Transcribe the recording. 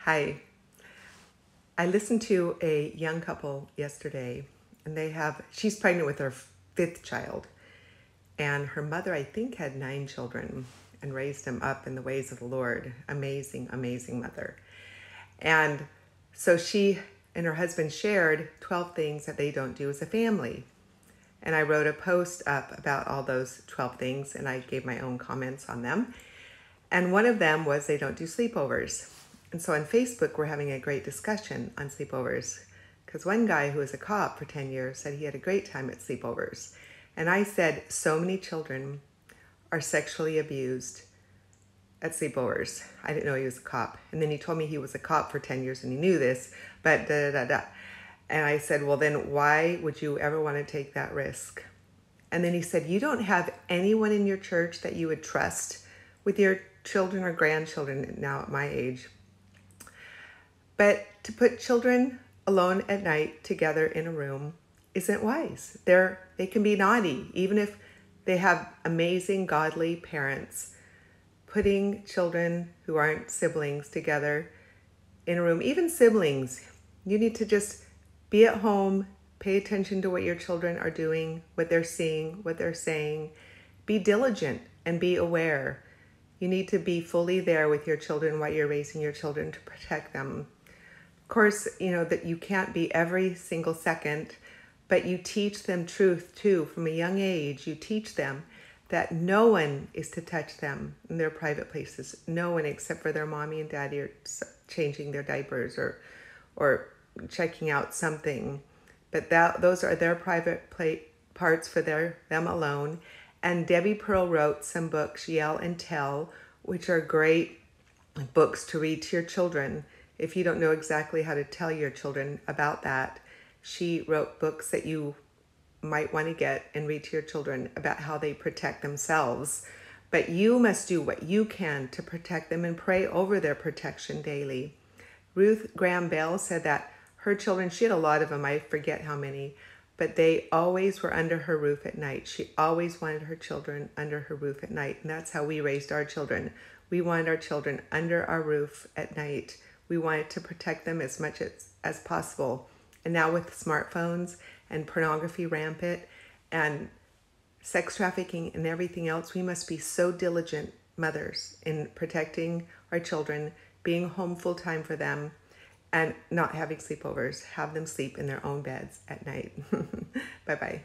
Hi. I listened to a young couple yesterday, and she's pregnant with her fifth child. And her mother, I think, had 9 children and raised them up in the ways of the Lord. Amazing, amazing mother. And so she and her husband shared 12 things that they don't do as a family. And I wrote a post up about all those 12 things, and I gave my own comments on them. And one of them was they don't do sleepovers. And so on Facebook, we're having a great discussion on sleepovers, because one guy who was a cop for 10 years said he had a great time at sleepovers. And I said, so many children are sexually abused at sleepovers. I didn't know he was a cop. And then he told me he was a cop for 10 years and he knew this, but da da da da. And I said, well, then why would you ever want to take that risk? And then he said, you don't have anyone in your church that you would trust with your children or grandchildren now at my age. But to put children alone at night together in a room isn't wise. They can be naughty, even if they have amazing, godly parents. Putting children who aren't siblings together in a room, even siblings, you need to just be at home, pay attention to what your children are doing, what they're seeing, what they're saying. Be diligent and be aware. You need to be fully there with your children while you're raising your children to protect them. Of course, you know that you can't be every single second, but you teach them truth too. From a young age, you teach them that no one is to touch them in their private places. No one except for their mommy and daddy are changing their diapers or checking out something. But those are their private parts for them alone. And Debbie Pearl wrote some books, Yell and Tell, which are great books to read to your children. If you don't know exactly how to tell your children about that, she wrote books that you might want to get and read to your children about how they protect themselves. But you must do what you can to protect them and pray over their protection daily. Ruth Graham Bell said that her children, she had a lot of them, I forget how many, but they always were under her roof at night. She always wanted her children under her roof at night, and that's how we raised our children. We wanted our children under our roof at night. We wanted to protect them as much as possible. And now with smartphones and pornography rampant and sex trafficking and everything else, we must be so diligent mothers in protecting our children, being home full time for them, and not having sleepovers. Have them sleep in their own beds at night. Bye-bye.